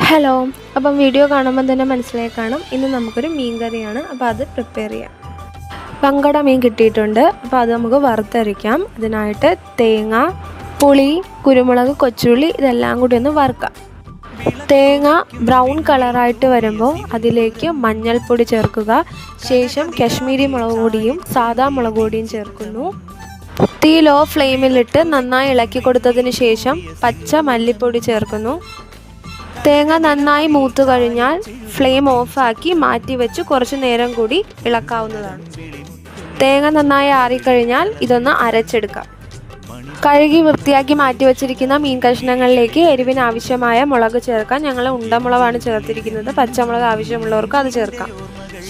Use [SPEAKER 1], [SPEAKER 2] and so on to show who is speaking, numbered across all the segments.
[SPEAKER 1] Hello, അപ്പം video കാണുമ്പോൾ തന്നെ മനസ്സിലായി കാണും. ഇന്ന് നമുക്കൊരു മീൻ കറിയാണ്. അപ്പോൾ അത് പ്രിപ്പയർ ചെയ്യാം. പങ്കട മീൻ കിട്ടിയിട്ടുണ്ട്. അപ്പോൾ അത് നമുക്ക് വറുത്തരയ്ക്കാം. അതിനായിട്ട് തേങ്ങ, പുളി, കുരുമുളക്, കൊച്ചുള്ളി ഇതെല്ലാം കൂടി ഒന്ന് വറുക്കാം. തേങ്ങ ബ്രൗൺ കളറായിട്ട് വരുമ്പോൾ അതിലേക്ക് മഞ്ഞൾപ്പൊടി ചേർക്കുക. ശേഷം കാശ്മീരി മുളക് പൊടിയും സാദാ മുളക് പൊടിയും ചേർക്കുന്നു. തീ ലോ ഫ്ലെയിമിലിട്ട് നന്നായി ഇളക്കി കൊടുത്തതിന് ശേഷം പച്ച മല്ലിപ്പൊടി ചേർക്കുന്നു. തേങ്ങ നന്നായി മൂത്ത് കഴിഞ്ഞാൽ ഫ്ലെയിം ഓഫാക്കി മാറ്റി വെച്ച് കുറച്ച് നേരം കൂടി ഇളക്കാവുന്നതാണ്. തേങ്ങ നന്നായി ആറിക്കഴിഞ്ഞാൽ ഇതൊന്ന് അരച്ചെടുക്കാം. കഴുകി വൃത്തിയാക്കി മാറ്റി വെച്ചിരിക്കുന്ന മീൻ കഷ്ണങ്ങളിലേക്ക് എരിവിന് ആവശ്യമായ മുളക് ചേർക്കാം. ഞങ്ങൾ ഉണ്ടമുളകാണ് ചേർത്തിരിക്കുന്നത്. പച്ചമുളക് ആവശ്യമുള്ളവർക്ക് അത് ചേർക്കാം.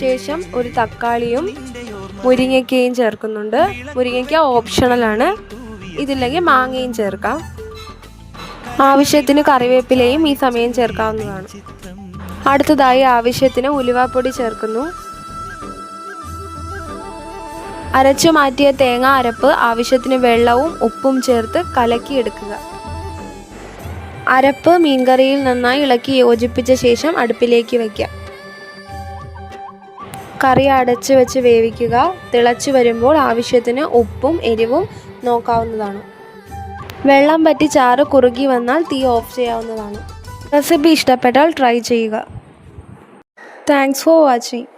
[SPEAKER 1] ശേഷം ഒരു തക്കാളിയും മുരിങ്ങയ്ക്കയും ചേർക്കുന്നുണ്ട്. മുരിങ്ങയ്ക്ക ഓപ്ഷണലാണ്, ഇതില്ലെങ്കിൽ മാങ്ങയും ചേർക്കാം. ആവശ്യത്തിന് കറിവേപ്പിലയും ഈ സമയം ചേർക്കാവുന്നതാണ്. അടുത്തതായി ആവശ്യത്തിന് ഉലുവാപ്പൊടി ചേർക്കുന്നു. അരച്ചു മാറ്റിയ തേങ്ങ അരപ്പ് ആവശ്യത്തിന് വെള്ളവും ഉപ്പും ചേർത്ത് കലക്കിയെടുക്കുക. അരപ്പ് മീൻകറിയിൽ നന്നായി ഇളക്കി യോജിപ്പിച്ച ശേഷം അടുപ്പിലേക്ക് വയ്ക്കാം. കറി അടച്ച് വെച്ച് വേവിക്കുക. തിളച്ചു വരുമ്പോൾ ആവശ്യത്തിന് ഉപ്പും എരിവും നോക്കാവുന്നതാണ്. വെള്ളം പറ്റി ചാറ് കുറുകി വന്നാൽ തീ ഓഫ് ചെയ്യാവുന്നതാണ്. റെസിപ്പി ഇഷ്ടപ്പെട്ടാൽ ട്രൈ ചെയ്യുക. Thanks for watching.